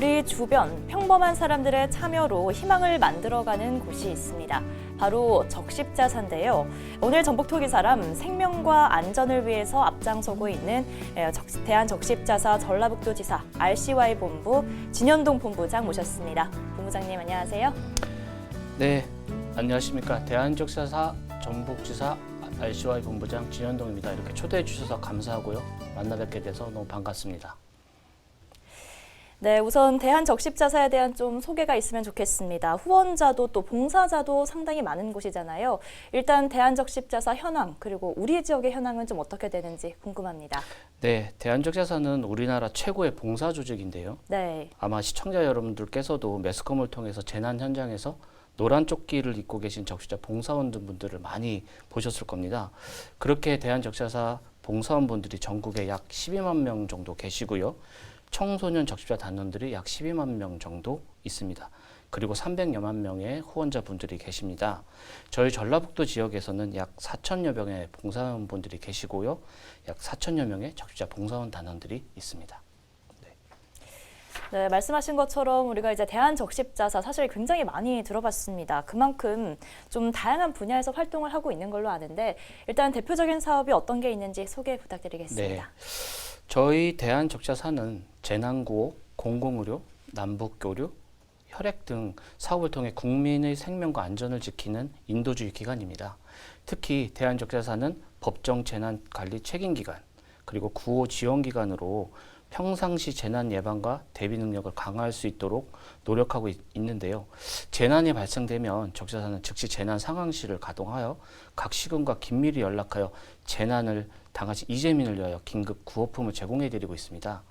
우리 주변 평범한 사람들의 참여로 희망을 만들어가는 곳이 있습니다. 바로 적십자사인데요. 오늘 전북토기 사람 생명과 안전을 위해서 앞장서고 있는 대한적십자사 전라북도지사 RCY 본부 진현동 본부장 모셨습니다. 본부장님 안녕하세요. 네, 안녕하십니까. 대한적십자사 전북지사 RCY 본부장 진현동입니다. 이렇게 초대해 주셔서 감사하고요. 만나 뵙게 돼서 너무 반갑습니다. 네, 우선 대한적십자사에 대한 좀 소개가 있으면 좋겠습니다. 후원자도 또 봉사자도 상당히 많은 곳이잖아요. 일단 대한적십자사 현황 그리고 우리 지역의 현황은 좀 어떻게 되는지 궁금합니다. 네, 대한적십자사는 우리나라 최고의 봉사 조직인데요. 네. 아마 시청자 여러분들께서도 매스컴을 통해서 재난 현장에서 노란 조끼를 입고 계신 적십자 봉사원분들을 많이 보셨을 겁니다. 그렇게 대한적십자사 봉사원분들이 전국에 약 12만 명 정도 계시고요. 청소년 적십자 단원들이 약 12만 명 정도 있습니다. 그리고 300여만 명의 후원자분들이 계십니다. 저희 전라북도 지역에서는 약 4천여 명의 봉사원분들이 계시고요. 약 4천여 명의 적십자 봉사원 단원들이 있습니다. 네, 말씀하신 것처럼 우리가 이제 대한적십자사 사실 굉장히 많이 들어봤습니다. 그만큼 좀 다양한 분야에서 활동을 하고 있는 걸로 아는데 일단 대표적인 사업이 어떤 게 있는지 소개 부탁드리겠습니다. 네. 저희 대한적십자사는 재난구호, 공공의료, 남북교류, 혈액 등 사업을 통해 국민의 생명과 안전을 지키는 인도주의 기관입니다. 특히 대한적십자사는 법정 재난관리 책임기관, 그리고 구호 지원기관으로 평상시 재난 예방과 대비 능력을 강화할 수 있도록 노력하고 있는데요. 재난이 발생되면 적십자사는 즉시 재난 상황실을 가동하여 각 시군과 긴밀히 연락하여 재난을 당하신 이재민을 위하여 긴급 구호품을 제공해드리고 있습니다.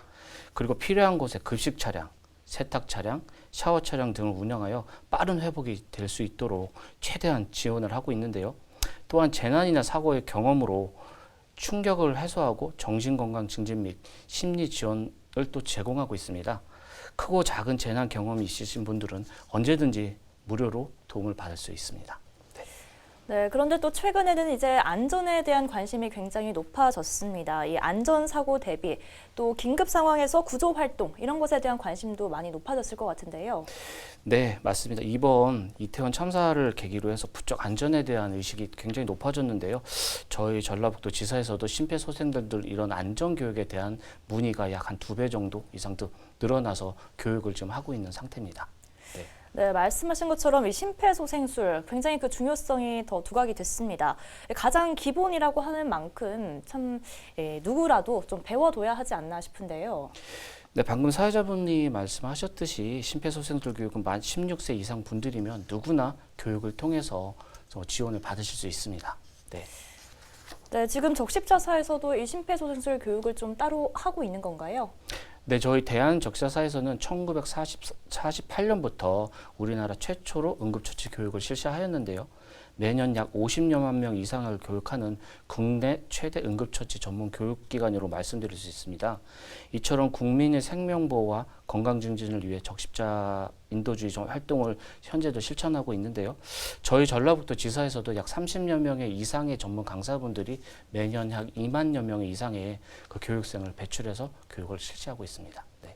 그리고 필요한 곳에 급식 차량, 세탁 차량, 샤워 차량 등을 운영하여 빠른 회복이 될 수 있도록 최대한 지원을 하고 있는데요. 또한 재난이나 사고의 경험으로 충격을 해소하고 정신건강 증진 및 심리 지원을 또 제공하고 있습니다. 크고 작은 재난 경험이 있으신 분들은 언제든지 무료로 도움을 받을 수 있습니다. 네, 그런데 또 최근에는 이제 안전에 대한 관심이 굉장히 높아졌습니다. 이 안전사고 대비 또 긴급 상황에서 구조 활동 이런 것에 대한 관심도 많이 높아졌을 것 같은데요. 네, 맞습니다. 이번 이태원 참사를 계기로 해서 부쩍 안전에 대한 의식이 굉장히 높아졌는데요. 저희 전라북도 지사에서도 심폐소생들 이런 안전교육에 대한 문의가 약 한 2배 정도 이상 더 늘어나서 교육을 좀 하고 있는 상태입니다. 네. 네, 말씀하신 것처럼 이 심폐소생술 굉장히 그 중요성이 더 두각이 됐습니다. 가장 기본이라고 하는 만큼 참 누구라도 좀 배워둬야 하지 않나 싶은데요. 네, 방금 사회자분이 말씀하셨듯이 심폐소생술 교육은 만 16세 이상 분들이면 누구나 교육을 통해서 지원을 받으실 수 있습니다. 네. 네, 지금 적십자사에서도 이 심폐소생술 교육을 좀 따로 하고 있는 건가요? 네, 저희 대한적십자사에서는 1948년부터 우리나라 최초로 응급처치 교육을 실시하였는데요. 매년 약 50여만 명 이상을 교육하는 국내 최대 응급처치 전문 교육기관으로 말씀드릴 수 있습니다. 이처럼 국민의 생명보호와 건강증진을 위해 적십자 인도주의 활동을 현재도 실천하고 있는데요. 저희 전라북도 지사에서도 약 30여 명의 이상의 전문 강사분들이 매년 약 2만여 명 이상의 그 교육생을 배출해서 교육을 실시하고 있습니다. 네.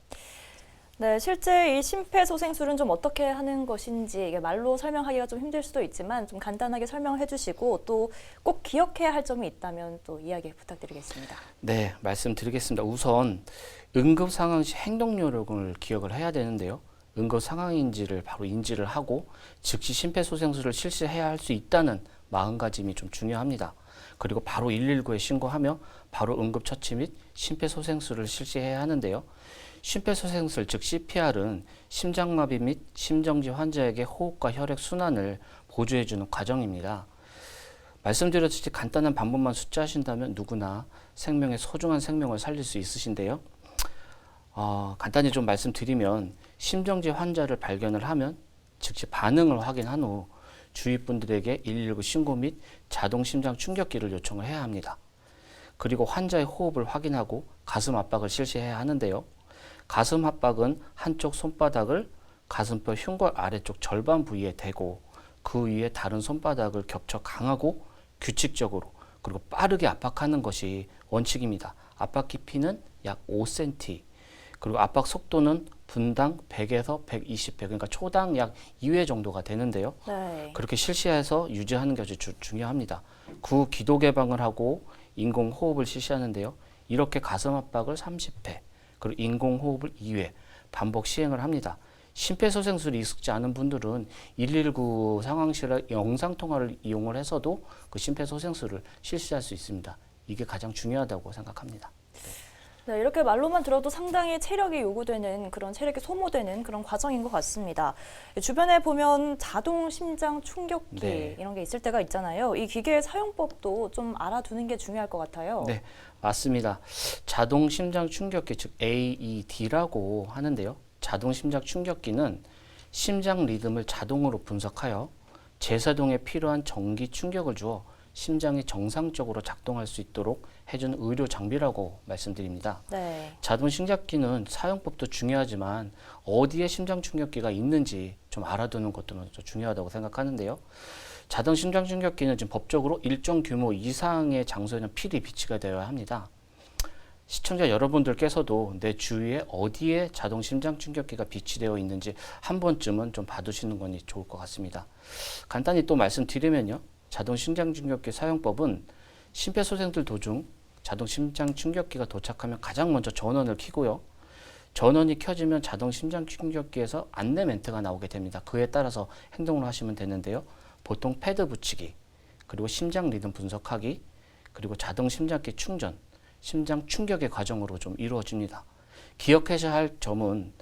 네, 실제 이 심폐소생술은 좀 어떻게 하는 것인지 이게 말로 설명하기가 좀 힘들 수도 있지만 좀 간단하게 설명을 해주시고 또 꼭 기억해야 할 점이 있다면 또 이야기 부탁드리겠습니다. 네, 말씀드리겠습니다. 우선 응급 상황 시 행동 요령을 기억을 해야 되는데요. 응급 상황인지를 바로 인지를 하고 즉시 심폐소생술을 실시해야 할 수 있다는 마음가짐이 좀 중요합니다. 그리고 바로 119에 신고하며 바로 응급처치 및 심폐소생술을 실시해야 하는데요. 심폐소생술 즉 CPR은 심장마비 및 심정지 환자에게 호흡과 혈액 순환을 보조해주는 과정입니다. 말씀드렸듯이 간단한 방법만 숫자하신다면 누구나 소중한 생명을 살릴 수 있으신데요. 간단히 좀 말씀드리면 심정지 환자를 발견을 하면 즉시 반응을 확인한 후 주위 분들에게 119 신고 및 자동 심장 충격기를 요청을 해야 합니다. 그리고 환자의 호흡을 확인하고 가슴 압박을 실시해야 하는데요. 가슴 압박은 한쪽 손바닥을 가슴뼈 흉곽 아래쪽 절반 부위에 대고 그 위에 다른 손바닥을 겹쳐 강하고 규칙적으로 그리고 빠르게 압박하는 것이 원칙입니다. 압박 깊이는 약 5cm, 그리고 압박 속도는 분당 100에서 120회, 그러니까 초당 약 2회 정도가 되는데요. 네. 그렇게 실시해서 유지하는 게 아주 중요합니다. 구 기도 개방을 하고 인공 호흡을 실시하는데요. 이렇게 가슴 압박을 30회, 그리고 인공 호흡을 2회 반복 시행을 합니다. 심폐소생술이 익숙지 않은 분들은 119 상황실의 영상 통화를 이용을 해서도 그 심폐소생술을 실시할 수 있습니다. 이게 가장 중요하다고 생각합니다. 네, 이렇게 말로만 들어도 상당히 체력이 요구되는 그런 체력이 소모되는 그런 과정인 것 같습니다. 주변에 보면 자동 심장 충격기 네. 이런 게 있을 때가 있잖아요. 이 기계의 사용법도 좀 알아두는 게 중요할 것 같아요. 네, 맞습니다. 자동 심장 충격기, 즉 AED라고 하는데요. 자동 심장 충격기는 심장 리듬을 자동으로 분석하여 제사동에 필요한 전기 충격을 주어 심장이 정상적으로 작동할 수 있도록 해주는 의료 장비라고 말씀드립니다. 네. 자동 심장기는 사용법도 중요하지만 어디에 심장 충격기가 있는지 좀 알아두는 것도 좀 중요하다고 생각하는데요. 자동 심장 충격기는 지금 법적으로 일정 규모 이상의 장소에는 필히 비치가 되어야 합니다. 시청자 여러분들께서도 내 주위에 어디에 자동 심장 충격기가 비치되어 있는지 한 번쯤은 좀 봐두시는 것이 좋을 것 같습니다. 간단히 또 말씀드리면요. 자동 심장 충격기 사용법은 심폐소생술 도중 자동 심장 충격기가 도착하면 가장 먼저 전원을 켜고요. 전원이 켜지면 자동 심장 충격기에서 안내 멘트가 나오게 됩니다. 그에 따라서 행동을 하시면 되는데요. 보통 패드 붙이기, 그리고 심장 리듬 분석하기, 그리고 자동 심장기 충전, 심장 충격의 과정으로 좀 이루어집니다. 기억하셔야 할 점은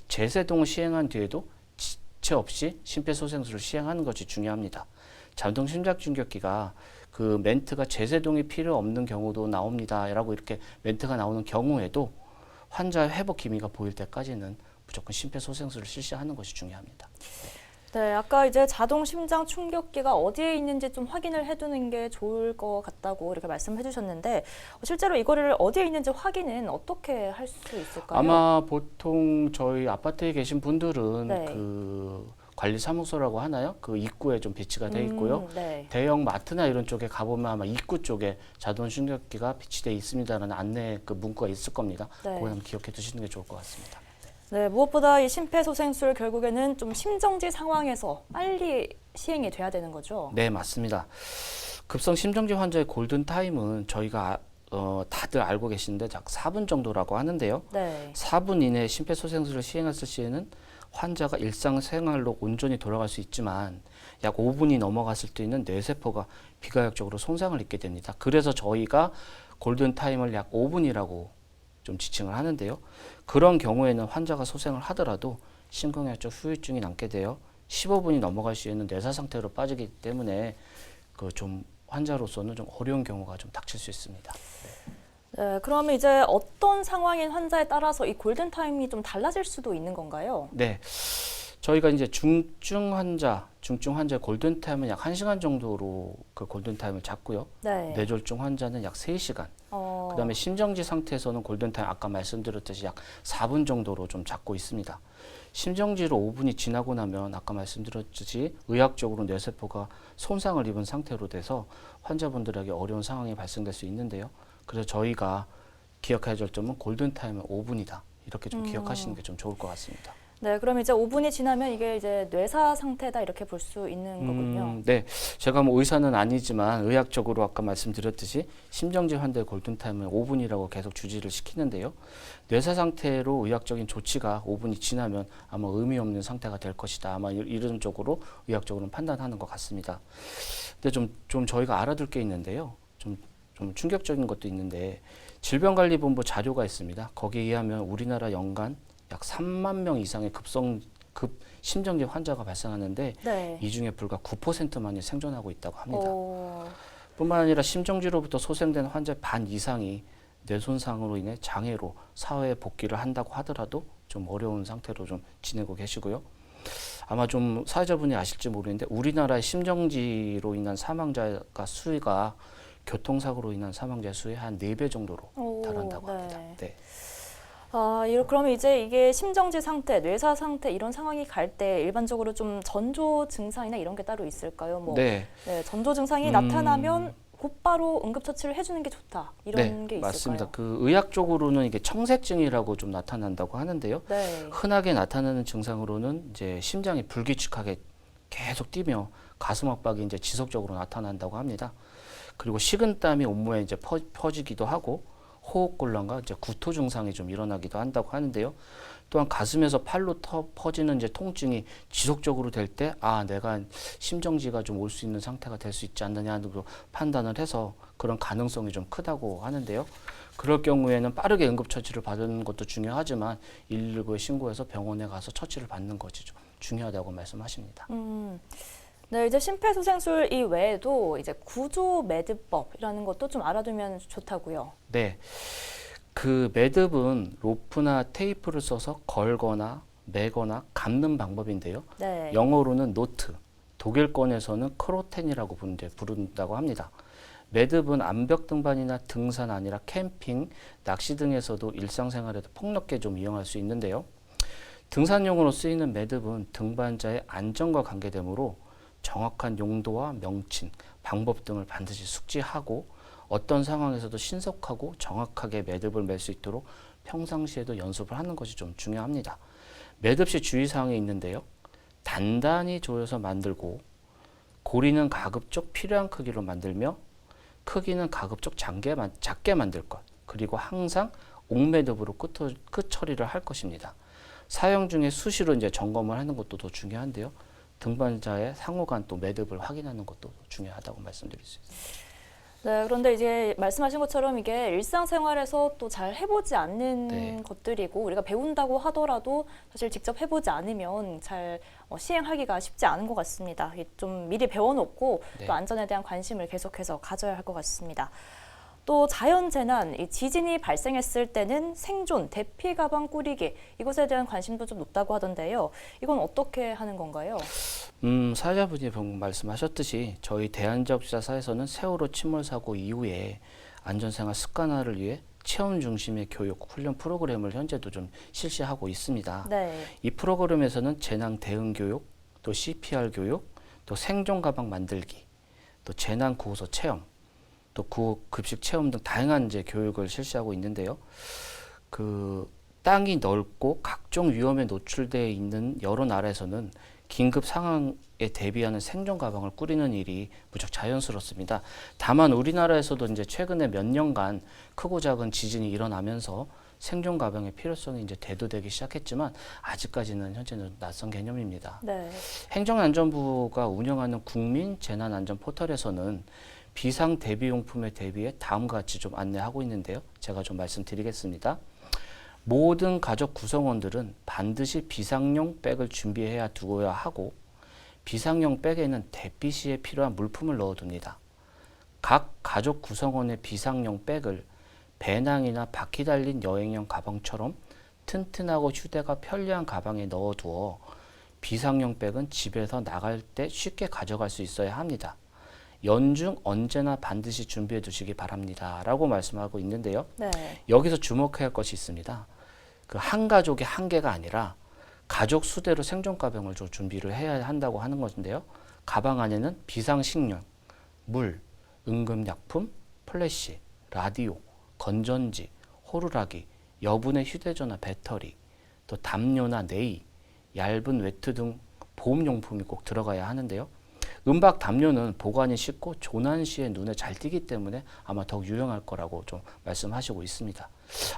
제세동을 시행한 뒤에도 지체 없이 심폐소생술을 시행하는 것이 중요합니다. 자동 심장 충격기가 그 멘트가 제세동이 필요 없는 경우도 나옵니다. 라고 이렇게 멘트가 나오는 경우에도 환자의 회복 기미가 보일 때까지는 무조건 심폐소생술을 실시하는 것이 중요합니다. 네, 아까 이제 자동 심장 충격기가 어디에 있는지 좀 확인을 해두는 게 좋을 것 같다고 이렇게 말씀해 주셨는데 실제로 이거를 어디에 있는지 확인은 어떻게 할 수 있을까요? 아마 보통 저희 아파트에 계신 분들은 네. 그 관리사무소라고 하나요? 그 입구에 좀 배치가 돼 있고요. 네. 대형 마트나 이런 쪽에 가보면 아마 입구 쪽에 자동 충격기가 비치되어 있습니다라는 안내 그 문구가 있을 겁니다. 네. 그거 한번 기억해 두시는 게 좋을 것 같습니다. 네, 무엇보다 이 심폐소생술 결국에는 좀 심정지 상황에서 빨리 시행이 돼야 되는 거죠. 네, 맞습니다. 급성 심정지 환자의 골든 타임은 저희가 다들 알고 계시는데 약 4분 정도라고 하는데요. 네. 4분 이내에 심폐소생술을 시행했을 시에는 환자가 일상생활로 온전히 돌아갈 수 있지만 약 5분이 넘어갔을 때는 뇌세포가 비가역적으로 손상을 입게 됩니다. 그래서 저희가 골든타임을 약 5분이라고 좀 지칭을 하는데요. 그런 경우에는 환자가 소생을 하더라도 심근경색 후유증이 남게 되어 15분이 넘어갈 시에는 뇌사 상태로 빠지기 때문에 그 좀 환자로서는 좀 어려운 경우가 좀 닥칠 수 있습니다. 네, 그러면 이제 어떤 상황인 환자에 따라서 이 골든타임이 좀 달라질 수도 있는 건가요? 네. 저희가 이제 중증 환자의 골든타임은 약 1시간 정도로 그 골든타임을 잡고요. 네. 뇌졸중 환자는 약 3시간. 그다음에 심정지 상태에서는 골든타임 아까 말씀드렸듯이 약 4분 정도로 좀 잡고 있습니다. 심정지로 5분이 지나고 나면 아까 말씀드렸듯이 의학적으로 뇌세포가 손상을 입은 상태로 돼서 환자분들에게 어려운 상황이 발생될 수 있는데요. 그래서 저희가 기억해야 될 점은 골든타임은 5분이다. 이렇게 좀 기억하시는 게 좀 좋을 것 같습니다. 네, 그럼 이제 5분이 지나면 이게 이제 뇌사 상태다 이렇게 볼 수 있는 거군요. 네, 제가 뭐 의사는 아니지만 의학적으로 아까 말씀드렸듯이 심정지 환자의 골든타임은 5분이라고 계속 주지를 시키는데요. 뇌사 상태로 의학적인 조치가 5분이 지나면 아마 의미 없는 상태가 될 것이다. 아마 이런 쪽으로 의학적으로는 판단하는 것 같습니다. 근데 좀 저희가 알아둘 게 있는데요. 좀 충격적인 것도 있는데 질병관리본부 자료가 있습니다. 거기에 의하면 우리나라 연간 약 3만 명 이상의 급 심정지 환자가 발생하는데 네. 이 중에 불과 9%만이 생존하고 있다고 합니다. 오. 뿐만 아니라 심정지로부터 소생된 환자의 반 이상이 뇌 손상으로 인해 장애로 사회에 복귀를 한다고 하더라도 좀 어려운 상태로 좀 지내고 계시고요. 아마 좀 사회자분이 아실지 모르겠는데 우리나라의 심정지로 인한 사망자가 수가 교통사고로 인한 사망자 수의 한 4배 정도로 달한다고 합니다. 네. 그러면 이제 이게 심정지 상태, 뇌사 상태 이런 상황이 갈 때 일반적으로 좀 전조 증상이나 이런 게 따로 있을까요? 뭐, 네. 네, 전조 증상이 나타나면 곧바로 응급처치를 해주는 게 좋다 이런 게 있을까요? 맞습니다. 그 의학적으로는 이게 청색증이라고 좀 나타난다고 하는데요. 네. 흔하게 나타나는 증상으로는 이제 심장이 불규칙하게 계속 뛰며 가슴 압박이 이제 지속적으로 나타난다고 합니다. 그리고 식은땀이 온몸에 이제 퍼지기도 하고 호흡곤란과 이제 구토 증상이 좀 일어나기도 한다고 하는데요. 또한 가슴에서 팔로 퍼지는 이제 통증이 지속적으로 될 때, 내가 심정지가 좀 올 수 있는 상태가 될 수 있지 않느냐는 판단을 해서 그런 가능성이 좀 크다고 하는데요. 그럴 경우에는 빠르게 응급처치를 받는 것도 중요하지만 119에 신고해서 병원에 가서 처치를 받는 것이 좀 중요하다고 말씀하십니다. 네, 이제 심폐소생술 이외에도 이제 구조 매듭법이라는 것도 좀 알아두면 좋다고요. 네. 그 매듭은 로프나 테이프를 써서 걸거나 매거나 감는 방법인데요. 네. 영어로는 노트, 독일권에서는 크로텐이라고 부른다고 합니다. 매듭은 암벽 등반이나 등산 아니라 캠핑, 낚시 등에서도 일상생활에도 폭넓게 좀 이용할 수 있는데요. 등산용으로 쓰이는 매듭은 등반자의 안전과 관계되므로 정확한 용도와 명칭, 방법 등을 반드시 숙지하고 어떤 상황에서도 신속하고 정확하게 매듭을 맬 수 있도록 평상시에도 연습을 하는 것이 좀 중요합니다. 매듭 시 주의사항이 있는데요. 단단히 조여서 만들고 고리는 가급적 필요한 크기로 만들며 크기는 가급적 작게 만들 것, 그리고 항상 옥매듭으로 끝 처리를 할 것입니다. 사용 중에 수시로 이제 점검을 하는 것도 더 중요한데요. 등반자의 상호간 또 매듭을 확인하는 것도 중요하다고 말씀드릴 수 있습니다. 네, 그런데 이제 말씀하신 것처럼 이게 일상생활에서 또 잘 해보지 않는 네. 것들이고 우리가 배운다고 하더라도 사실 직접 해보지 않으면 잘 시행하기가 쉽지 않은 것 같습니다. 좀 미리 배워놓고 네. 또 안전에 대한 관심을 계속해서 가져야 할 것 같습니다. 또 자연재난, 이 지진이 발생했을 때는 생존, 대피 가방 꾸리기 이것에 대한 관심도 좀 높다고 하던데요. 이건 어떻게 하는 건가요? 사회자분이 방금 말씀하셨듯이 저희 대한자동차사에서는 세월호 침몰 사고 이후에 안전생활 습관화를 위해 체험 중심의 교육 훈련 프로그램을 현재도 좀 실시하고 있습니다. 네. 이 프로그램에서는 재난 대응 교육, 또 CPR 교육, 또 생존 가방 만들기, 또 재난 구호소 체험, 또 구급식 체험 등 다양한 이제 교육을 실시하고 있는데요. 그 땅이 넓고 각종 위험에 노출되어 있는 여러 나라에서는 긴급 상황에 대비하는 생존 가방을 꾸리는 일이 무척 자연스럽습니다. 다만 우리나라에서도 이제 최근에 몇 년간 크고 작은 지진이 일어나면서 생존 가방의 필요성이 이제 대두되기 시작했지만 아직까지는 현재는 낯선 개념입니다. 네. 행정안전부가 운영하는 국민 재난안전 포털에서는 비상 대비용품에 대비해 다음과 같이 좀 안내하고 있는데요. 제가 좀 말씀드리겠습니다. 모든 가족 구성원들은 반드시 비상용 백을 준비해야 두어야 하고 비상용 백에는 대피 시에 필요한 물품을 넣어둡니다. 각 가족 구성원의 비상용 백을 배낭이나 바퀴 달린 여행용 가방처럼 튼튼하고 휴대가 편리한 가방에 넣어두어 비상용 백은 집에서 나갈 때 쉽게 가져갈 수 있어야 합니다. 연중 언제나 반드시 준비해 두시기 바랍니다. 라고 말씀하고 있는데요. 네. 여기서 주목해야 할 것이 있습니다. 그 한 가족의 한계가 아니라 가족 수대로 생존 가방을 좀 준비를 해야 한다고 하는 것인데요. 가방 안에는 비상식량, 물, 응급약품, 플래시, 라디오, 건전지, 호루라기, 여분의 휴대전화 배터리, 또 담요나 네이, 얇은 외투 등 보험용품이 꼭 들어가야 하는데요. 은박 담요는 보관이 쉽고 조난 시에 눈에 잘 띄기 때문에 아마 더욱 유용할 거라고 좀 말씀하시고 있습니다.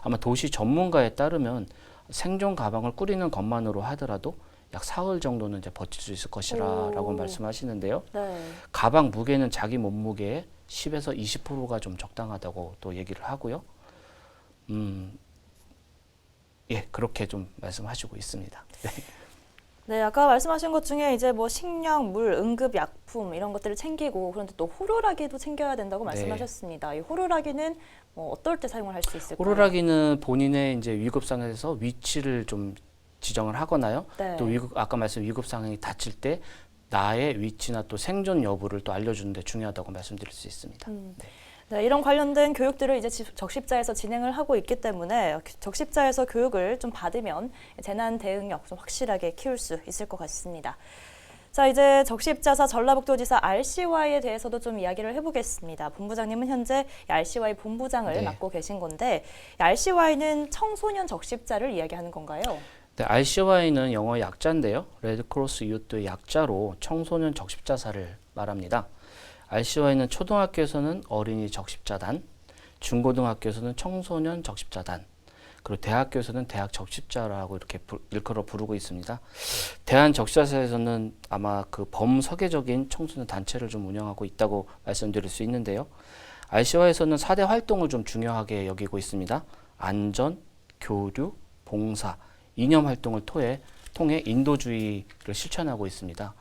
아마 도시 전문가에 따르면 생존 가방을 꾸리는 것만으로 하더라도 약 사흘 정도는 이제 버틸 수 있을 것이라고 말씀하시는데요. 네. 가방 무게는 자기 몸무게의 10에서 20%가 좀 적당하다고 또 얘기를 하고요. 그렇게 좀 말씀하시고 있습니다. 네. 네, 아까 말씀하신 것 중에 이제 뭐 식량, 물, 응급약품 이런 것들을 챙기고 그런데 또 호루라기도 챙겨야 된다고 말씀하셨습니다. 이 호루라기는 뭐 어떨 때 사용을 할 수 있을까요? 호루라기는 본인의 이제 위급 상황에서 위치를 좀 지정을 하거나요. 네. 또 아까 말씀 위급 상황이 닥칠 때 나의 위치나 또 생존 여부를 또 알려주는 데 중요하다고 말씀드릴 수 있습니다. 네, 이런 관련된 교육들을 이제 적십자에서 진행을 하고 있기 때문에 적십자에서 교육을 좀 받으면 재난 대응력 좀 확실하게 키울 수 있을 것 같습니다. 자, 이제 적십자사 전라북도지사 RCY에 대해서도 좀 이야기를 해보겠습니다. 본부장님은 현재 RCY 본부장을 네. 맡고 계신 건데, RCY는 청소년 적십자를 이야기하는 건가요? 네, RCY는 영어 약자인데요. 레드크로스 유트의 약자로 청소년 적십자사를 말합니다. RCY는 초등학교에서는 어린이 적십자단, 중고등학교에서는 청소년 적십자단, 그리고 대학교에서는 대학 적십자라고 이렇게 일컬어 부르고 있습니다. 대한적십자사에서는 아마 그 범서계적인 청소년 단체를 좀 운영하고 있다고 말씀드릴 수 있는데요. RCY에서는 4대 활동을 좀 중요하게 여기고 있습니다. 안전, 교류, 봉사, 이념 활동을 통해 인도주의를 실천하고 있습니다.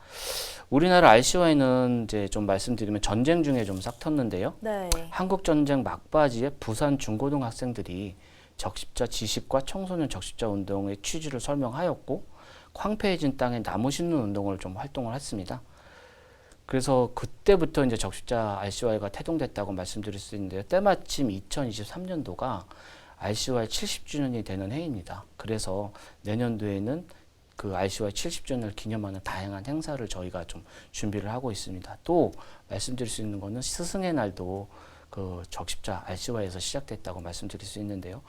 우리나라 RCY는 이제 좀 말씀드리면 전쟁 중에 좀 싹 텄는데요. 네. 한국 전쟁 막바지에 부산 중고등학생들이 적십자 지식과 청소년 적십자 운동의 취지를 설명하였고 황폐해진 땅에 나무 심는 운동을 좀 활동을 했습니다. 그래서 그때부터 이제 적십자 RCY가 태동됐다고 말씀드릴 수 있는데요. 때마침 2023년도가 RCY 70주년이 되는 해입니다. 그래서 내년도에는 그 RCY 70주년을 기념하는 다양한 행사를 저희가 좀 준비를 하고 있습니다. 또 말씀드릴 수 있는 거는 스승의 날도 그 적십자 RCY에서 시작됐다고 말씀드릴 수 있는데요.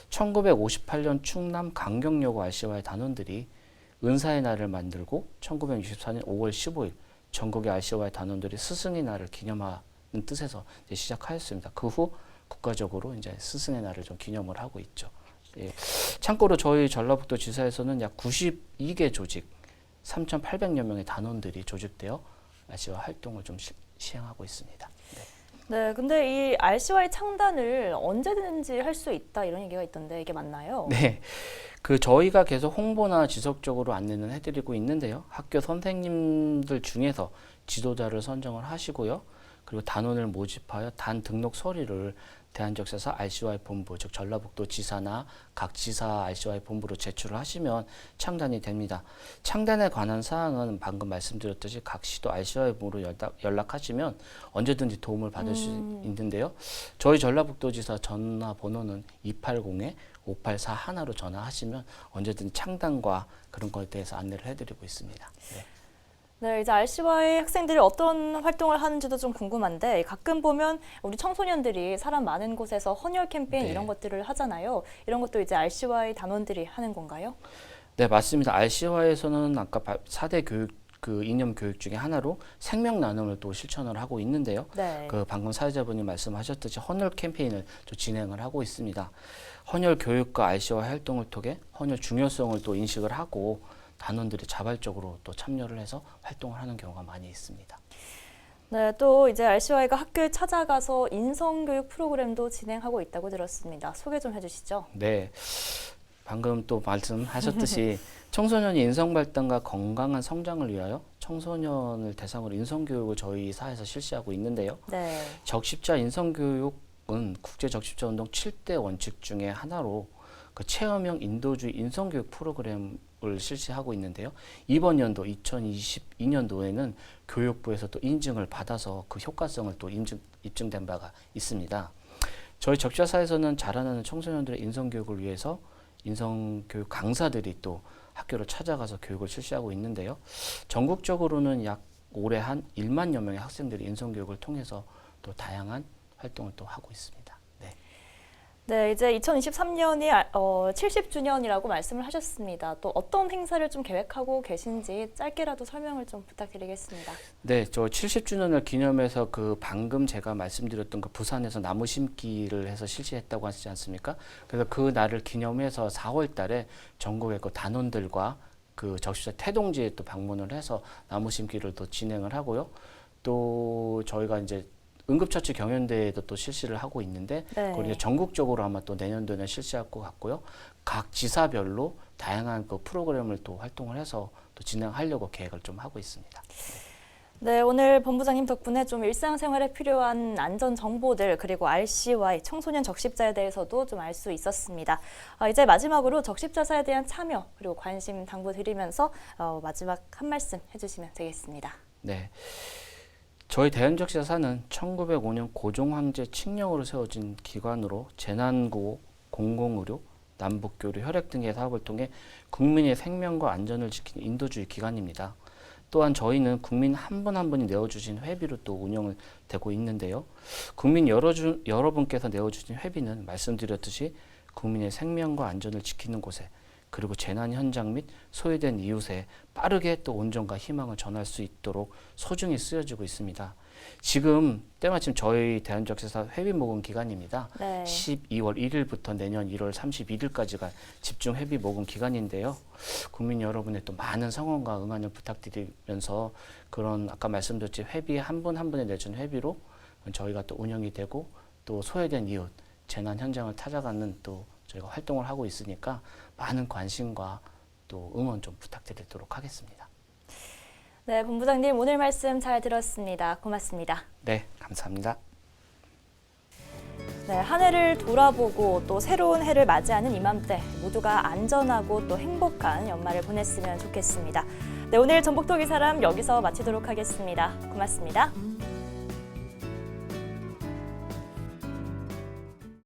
1958년 충남 강경여고 RCY 단원들이 은사의 날을 만들고 1964년 5월 15일 전국의 RCY 단원들이 스승의 날을 기념하는 뜻에서 이제 시작하였습니다. 그 후 국가적으로 이제 스승의 날을 좀 기념을 하고 있죠. 예. 참고로 저희 전라북도 지사에서는 약 92개 조직, 3,800여 명의 단원들이 조직되어 RCY 활동을 좀 시행하고 있습니다. 네, 근데 이 RCY 창단을 언제든지 할 수 있다 이런 얘기가 있던데 이게 맞나요? 네. 그 저희가 계속 홍보나 지속적으로 안내는 해드리고 있는데요. 학교 선생님들 중에서 지도자를 선정을 하시고요. 그리고 단원을 모집하여 단 등록 서류를 대한적십자사 RCY 본부, 즉 전라북도 지사나 각 지사 RCY 본부로 제출을 하시면 창단이 됩니다. 창단에 관한 사항은 방금 말씀드렸듯이 각 시도 RCY 본부로 연락하시면 언제든지 도움을 받을 수 있는데요. 저희 전라북도지사 전화번호는 280-5841로 전화하시면 언제든 창단과 그런 것에 대해서 안내를 해드리고 있습니다. 네. 네, 이제 RCY 학생들이 어떤 활동을 하는지도 좀 궁금한데 가끔 보면 우리 청소년들이 사람 많은 곳에서 헌혈 캠페인 네. 이런 것들을 하잖아요. 이런 것도 이제 RCY 단원들이 하는 건가요? 네, 맞습니다. RCY에서는 아까 4대 교육 그 이념 교육 중에 하나로 생명 나눔을 또 실천을 하고 있는데요. 네. 그 방금 사회자분이 말씀하셨듯이 헌혈 캠페인을 또 진행을 하고 있습니다. 헌혈 교육과 RCY 활동을 통해 헌혈 중요성을 또 인식을 하고 단원들이 자발적으로 또 참여를 해서 활동을 하는 경우가 많이 있습니다. 네, 또 이제 RCY가 학교에 찾아가서 인성교육 프로그램도 진행하고 있다고 들었습니다. 소개 좀 해주시죠. 네, 방금 또 말씀하셨듯이 청소년의 인성 발달과 건강한 성장을 위하여 청소년을 대상으로 인성교육을 저희 사에서 실시하고 있는데요. 네. 적십자 인성교육은 국제적십자 운동 7대 원칙 중에 하나로 그 체험형 인도주의 인성교육 프로그램을 실시하고 있는데요. 이번 연도 2022년도에는 교육부에서 또 인증을 받아서 그 효과성을 또 입증된 바가 있습니다. 저희 적십자사에서는 자라나는 청소년들의 인성교육을 위해서 인성교육 강사들이 또 학교를 찾아가서 교육을 실시하고 있는데요. 전국적으로는 약 올해 한 1만여 명의 학생들이 인성교육을 통해서 또 다양한 활동을 또 하고 있습니다. 네. 네, 이제 2023년이 70주년이라고 말씀을 하셨습니다. 또 어떤 행사를 좀 계획하고 계신지 짧게라도 설명을 좀 부탁드리겠습니다. 네, 저 70주년을 기념해서 그 방금 제가 말씀드렸던 그 부산에서 나무 심기를 해서 실시했다고 하시지 않습니까? 그래서 그 날을 기념해서 4월 달에 전국의 그 단원들과 그 적십자 태동지에 또 방문을 해서 나무 심기를 또 진행을 하고요. 또 저희가 이제 응급처치 경연대회도 또 실시를 하고 있는데 네. 그걸 이제 전국적으로 아마 또 내년도에는 실시할 것 같고요. 각 지사별로 다양한 그 프로그램을 또 활동을 해서 또 진행하려고 계획을 좀 하고 있습니다. 네, 오늘 본부장님 덕분에 좀 일상생활에 필요한 안전 정보들 그리고 RCY 청소년 적십자에 대해서도 좀 알 수 있었습니다. 이제 마지막으로 적십자사에 대한 참여 그리고 관심 당부드리면서 마지막 한 말씀 해주시면 되겠습니다. 네. 저희 대한적십자사는 1905년 고종황제 칙령으로 세워진 기관으로 재난구호, 공공의료, 남북교류, 혈액 등의 사업을 통해 국민의 생명과 안전을 지키는 인도주의 기관입니다. 또한 저희는 국민 한 분 한 분이 내어주신 회비로 또 운영을 되고 있는데요. 국민 여러분께서 내어주신 회비는 말씀드렸듯이 국민의 생명과 안전을 지키는 곳에, 그리고 재난 현장 및 소외된 이웃에 빠르게 또 온전과 희망을 전할 수 있도록 소중히 쓰여지고 있습니다. 지금 때마침 저희 대한적시사 회비 모금 기간입니다. 네. 12월 1일부터 내년 1월 31일까지가 집중 회비 모금 기간인데요. 국민 여러분의 또 많은 성원과 응원을 부탁드리면서 그런 아까 말씀드렸지 회비 한 분 한 분에 내준 회비로 저희가 또 운영이 되고 또 소외된 이웃, 재난 현장을 찾아가는 또 저희가 활동을 하고 있으니까 많은 관심과 또 응원 좀 부탁드리도록 하겠습니다. 네, 본부장님 오늘 말씀 잘 들었습니다. 고맙습니다. 네, 감사합니다. 네, 한 해를 돌아보고 또 새로운 해를 맞이하는 이맘때 모두가 안전하고 또 행복한 연말을 보냈으면 좋겠습니다. 네, 오늘 전북톡이 사람 여기서 마치도록 하겠습니다. 고맙습니다.